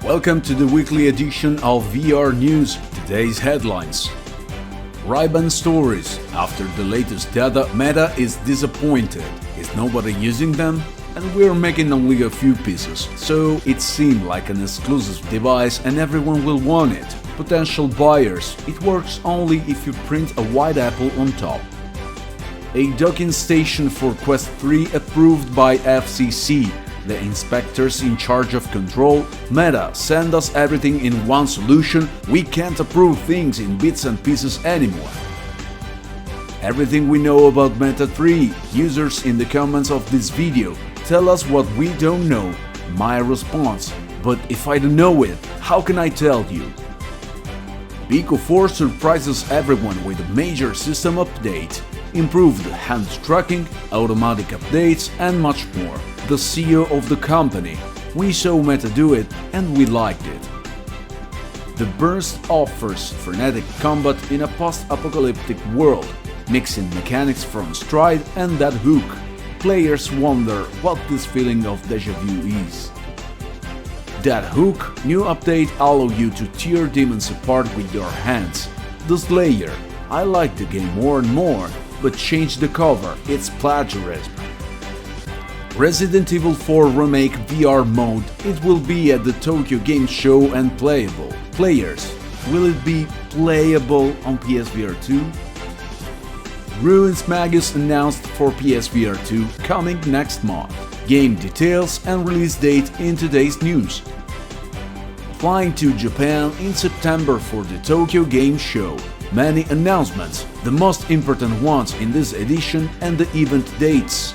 Welcome to the weekly edition of VR News. Today's headlines. Ray-Ban stories. After the latest data, Meta is disappointed. Is nobody using them? And we're making only a few pieces, so it seemed like an exclusive device and everyone will want it. Potential buyers. It works only if you print a white apple on top. A docking station for Quest 3 approved by FCC. The inspectors in charge of control. Meta, send us everything in one solution. We can't approve things in bits and pieces anymore. Everything we know about Meta 3. Users in the comments of this video. Tell us what we don't know. My response. But if I don't know it, how can I tell you? Pico 4 surprises everyone with a major system update. Improved hand tracking, automatic updates and much more. The CEO of the company. We saw Meta do it and we liked it. The burst offers frenetic combat in a post-apocalyptic world, mixing mechanics from Stride and that hook. Players wonder what this feeling of deja vu is. That hook, new update allow you to tear demons apart with your hands. The Slayer. I like the game more and more, but change the cover, it's plagiarism. Resident Evil 4 Remake VR Mode. It will be at the Tokyo Game Show and playable. Players. Will it be playable on PSVR 2? Ruinsmagus announced for PSVR 2 coming next month. Game details and release date in today's news. Flying to Japan in September for the Tokyo Game Show. Many announcements, the most important ones in this edition and the event dates.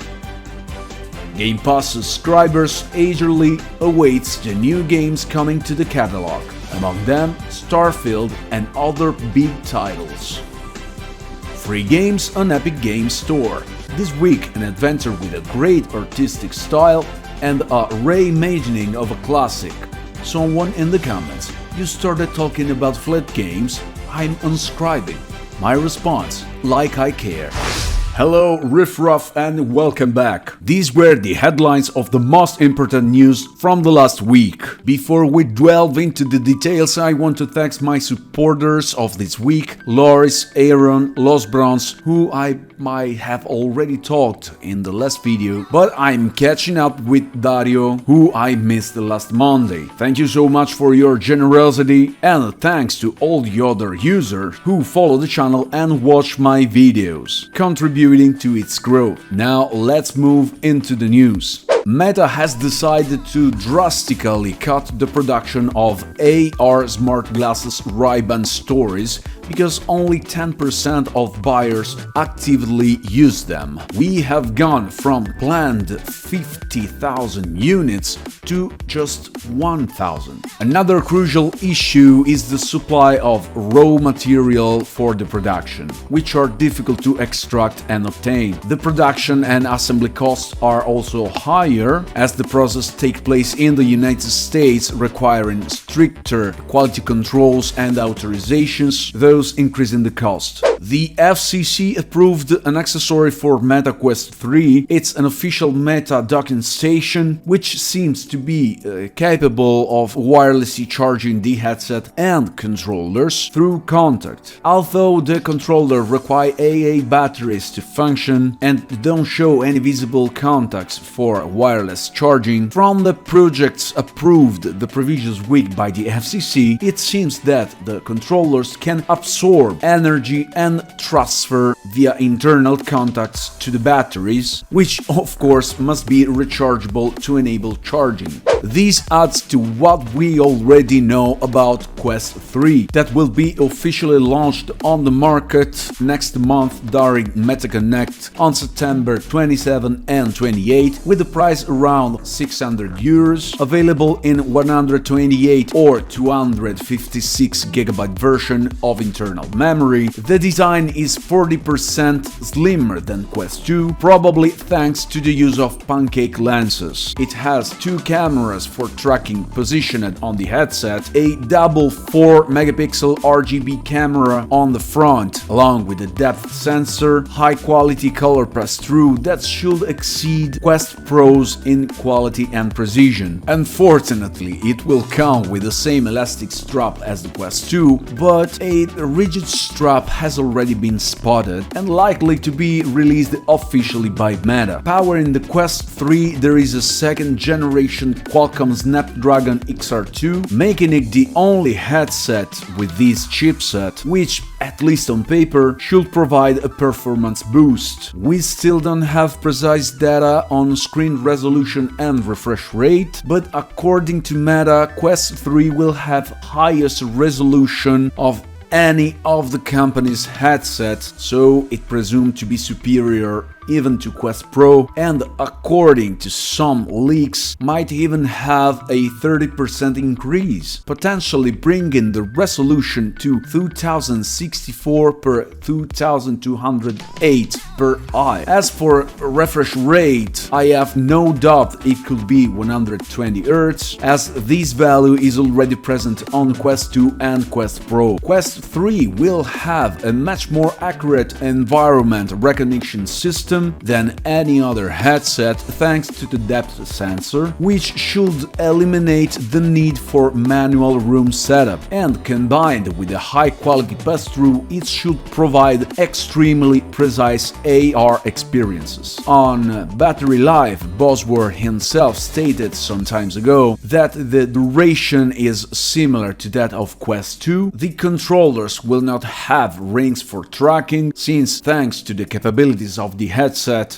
Game Pass subscribers eagerly awaits the new games coming to the catalog, among them Starfield and other big titles. Free games on Epic Games Store. This week an adventure with a great artistic style and a reimagining of a classic. Someone in the comments, you started talking about flat games, I'm unscribing. My response, like I care. Hello Riffraff and welcome back. These were the headlines of the most important news from the last week. Before we delve into the details, I want to thank my supporters of this week, Loris, Aaron, Los Browns, who I might have already talked in the last video, but I'm catching up with Dario, who I missed the last Monday. Thank you so much for your generosity, and thanks to all the other users who follow the channel and watch my videos, contributing to its growth. Now let's move into the news. Meta has decided to drastically cut the production of AR smart glasses Ray-Ban stories because only 10% of buyers actively use them. We have gone from planned 50,000 units to just 1,000. Another crucial issue is the supply of raw material for the production, which are difficult to extract and obtain. The production and assembly costs are also higher as the process takes place in the United States, requiring stricter quality controls and authorizations, thus increasing the cost. The FCC approved an accessory for Meta Quest 3. It's an official Meta docking station which seems to be capable of wirelessly charging the headset and controllers through contact. Although the controller requires AA batteries to function and don't show any visible contacts for wireless charging, from the projects approved the previous week by the FCC, it seems that the controllers can absorb energy and transfer via internal contacts to the batteries, which of course must be rechargeable to enable charging. This adds to what we already know about Quest 3, that will be officially launched on the market next month during MetaConnect on September 27 and 28, with the price around 600 euros, available in 128 or 256 GB version of internal memory. The design is 40% slimmer than Quest 2, probably thanks to the use of pancake lenses. It has two cameras for tracking positioned on the headset, a double 4-megapixel RGB camera on the front, along with a depth sensor, high-quality color pass-through that should exceed Quest Pro's in quality and precision. Unfortunately, it will come with the same elastic strap as the Quest 2, but a rigid strap has already been spotted and likely to be released officially by Meta. Powering the Quest 3, there is a second generation Qualcomm Snapdragon XR2, making it the only headset with this chipset, which, at least on paper, should provide a performance boost. We still don't have precise data on screen resolution and refresh rate, but according to Meta, Quest 3 will have highest resolution of any of the company's headsets, so it presumed to be superior even to Quest Pro, and according to some leaks, might even have a 30% increase, potentially bringing the resolution to 2064 per 2208 per eye. As for refresh rate, I have no doubt it could be 120 Hz, as this value is already present on Quest 2 and Quest Pro. Quest 3 will have a much more accurate environment recognition system than any other headset thanks to the depth sensor, which should eliminate the need for manual room setup, and combined with a high-quality pass-through, it should provide extremely precise AR experiences. On battery life, Bosworth himself stated some time ago that the duration is similar to that of Quest 2. The controllers will not have rings for tracking, since thanks to the capabilities of the headset,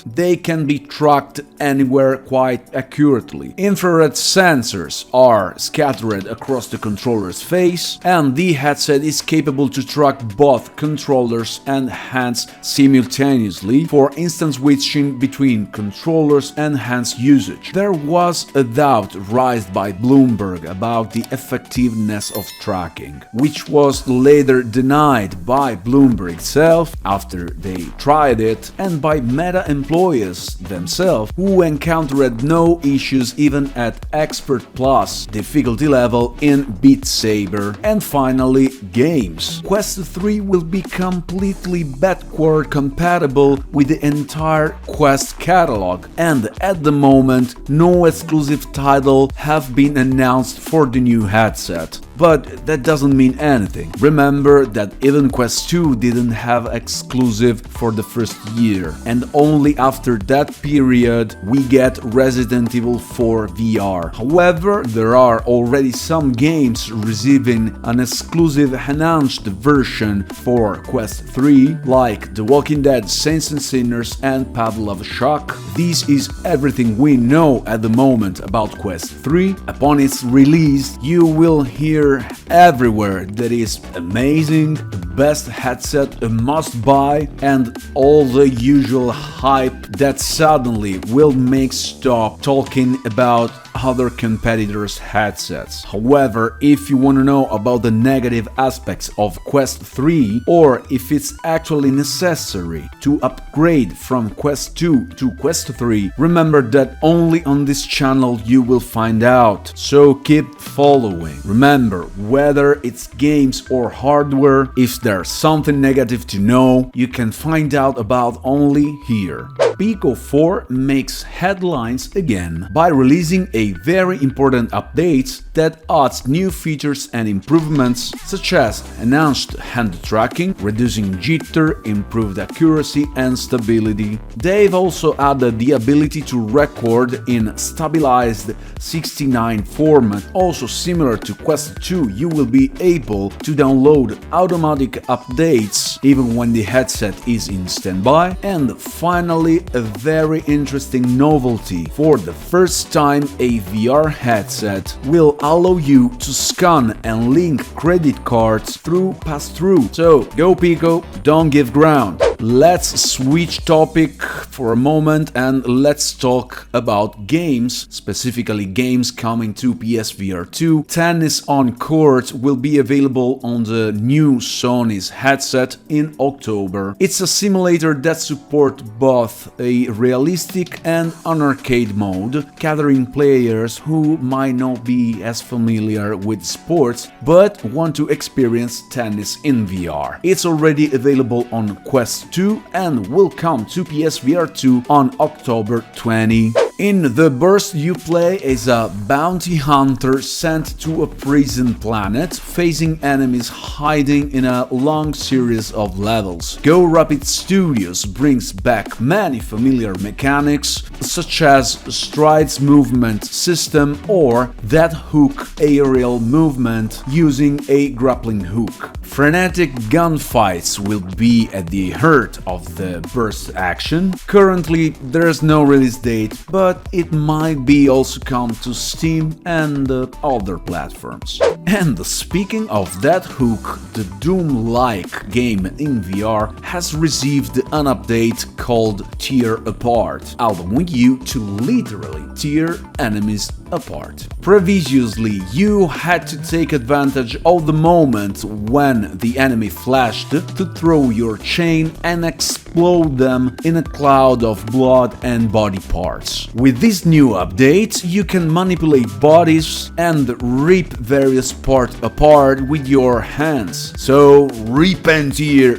they can be tracked anywhere quite accurately. Infrared sensors are scattered across the controller's face, and the headset is capable to track both controllers and hands simultaneously for instant switching between controllers and hands usage. There was a doubt raised by Bloomberg about the effectiveness of tracking, which was later denied by Bloomberg itself after they tried it, and by Meta employees themselves, who encountered no issues even at Expert Plus difficulty level in Beat Saber. And finally, games. Quest 3 will be completely backward compatible with the entire Quest catalog, and at the moment no exclusive title have been announced for the new headset. But that doesn't mean anything. Remember that even Quest 2 didn't have exclusive for the first year, and only after that period we get Resident Evil 4 VR. However, there are already some games receiving an exclusive enhanced version for Quest 3, like The Walking Dead, Saints and Sinners and Pavlov Shock. This is everything we know at the moment about Quest 3. Upon its release, you will hear everywhere that is amazing, the best headset, a must-buy, and all the usual hype that suddenly will make stop talking about other competitors' headsets. However, if you want to know about the negative aspects of Quest 3, or if it's actually necessary to upgrade from Quest 2 to Quest 3, remember that only on this channel you will find out, so keep following. Remember, whether it's games or hardware, if there's something negative to know, you can find out about only here. Pico 4 makes headlines again by releasing a very important update that adds new features and improvements, such as enhanced hand tracking, reducing jitter, improved accuracy and stability. They've also added the ability to record in stabilized 69 format. Also similar to Quest 2, you will be able to download automatic updates even when the headset is in standby. And finally, a very interesting novelty. For the first time, a VR headset will allow you to scan and link credit cards through pass-through. So go Pico, don't give ground. Let's switch topic for a moment and let's talk about games, specifically games coming to PSVR 2. Tennis on Court will be available on the new Sony's headset in October. It's a simulator that supports both a realistic and an arcade mode, gathering players who might not be as familiar with sports but want to experience tennis in VR. It's already available on Quest 2 and will come to PSVR 2 on October 20. In the burst, you play as a bounty hunter sent to a prison planet, facing enemies hiding in a long series of levels. Go Rapid Studios brings back many familiar mechanics, such as Stride's movement system or that hook aerial movement using a grappling hook. Frenetic gunfights will be at the heart of the burst action. Currently, there's no release date, but it might be also come to Steam and other platforms. And speaking of that hook, the Doom-like game in VR has received an update called Tear Apart, allowing you to literally tear enemies apart. Previously, you had to take advantage of the moment when the enemy flashed to throw your chain and explode them in a cloud of blood and body parts. With this new update, you can manipulate bodies and rip various parts apart with your hands. So rip and tear,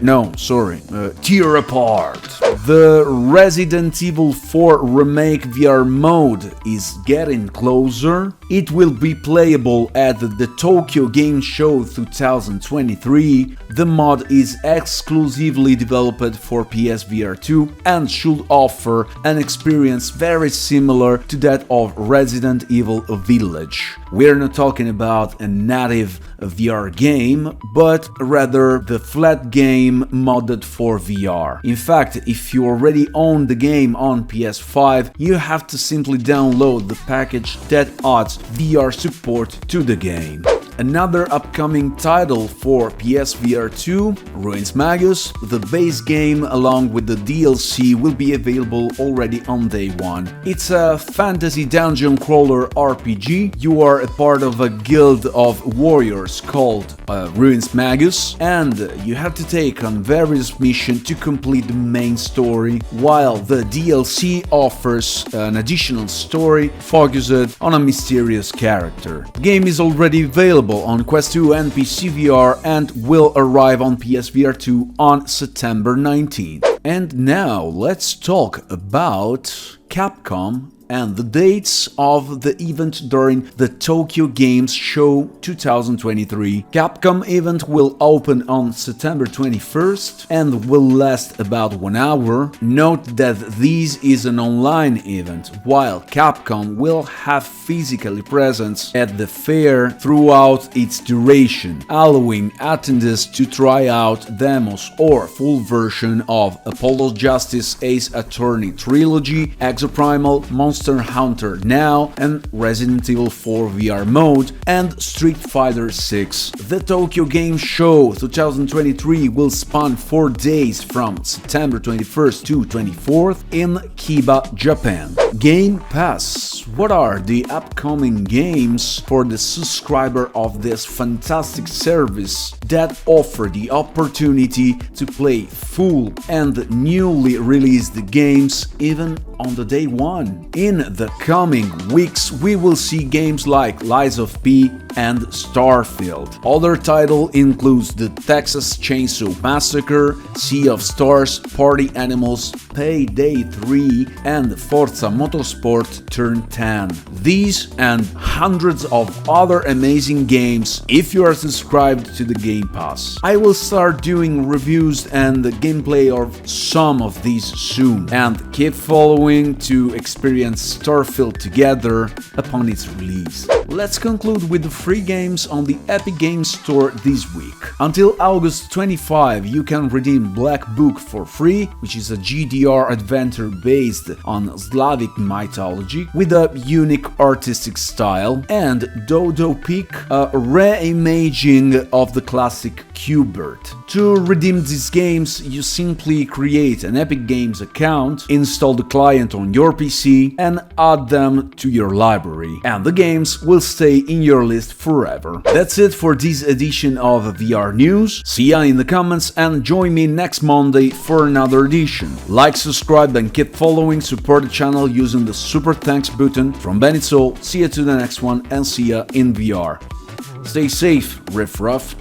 tear apart. The Resident Evil 4 Remake VR Mode is getting closer. It will be playable at the Tokyo Game Show 2023. The mod is exclusively developed for PSVR 2 and should offer an experience very similar to that of Resident Evil Village. We're not talking about a native VR game, but rather the flat game modded for VR. In fact, if you already own the game on PS5, you have to simply download the package that adds VR support to the game. Another upcoming title for PSVR 2, Ruinsmagus, the base game along with the DLC will be available already on day one. It's a fantasy dungeon crawler RPG. You are a part of a guild of warriors called Ruinsmagus, and you have to take on various missions to complete the main story, while the DLC offers an additional story focused on a mysterious character. The game is already available on Quest 2 and PC VR and will arrive on PSVR 2 on September 19th. And now let's talk about Capcom and the dates of the event during the Tokyo Games Show 2023. Capcom event will open on September 21st and will last about 1 hour. Note that this is an online event, while Capcom will have physically presence at the fair throughout its duration, allowing attendees to try out demos or full version of Apollo's Justice Ace Attorney Trilogy, Exoprimal, Monster Hunter Now, and Resident Evil 4 VR Mode, and Street Fighter 6. The Tokyo Game Show 2023 will span 4 days from September 21st to 24th in Chiba, Japan. Game Pass. What are the upcoming games for the subscriber of this fantastic service that offer the opportunity to play full and newly released games even on the day one? In the coming weeks, we will see games like Lies of P and Starfield. Other titles include the Texas Chainsaw Massacre, Sea of Stars, Party Animals, Payday 3, and Forza Motorsport Turn 10. These and hundreds of other amazing games if you are subscribed to the Game Pass. I will start doing reviews and gameplay of some of these soon, and keep following to experience Starfield together upon its release. Let's conclude with the free games on the Epic Games Store this week. Until August 25, you can redeem Black Book for free, which is a GDR adventure based on Slavic mythology with a unique artistic style, and Dodo Peak, a reimaging of the classic Q*bert. To redeem these games, you simply create an Epic Games account, install the client on your PC, and add them to your library, and the games will stay in your list forever. That's it for this edition of VR News. See ya in the comments and join me next Monday for another edition. Like, subscribe, and keep following. Support the channel using the super thanks button. From Benny Soul, see ya to the next one, and see ya in VR. Stay safe, Riff Ruff.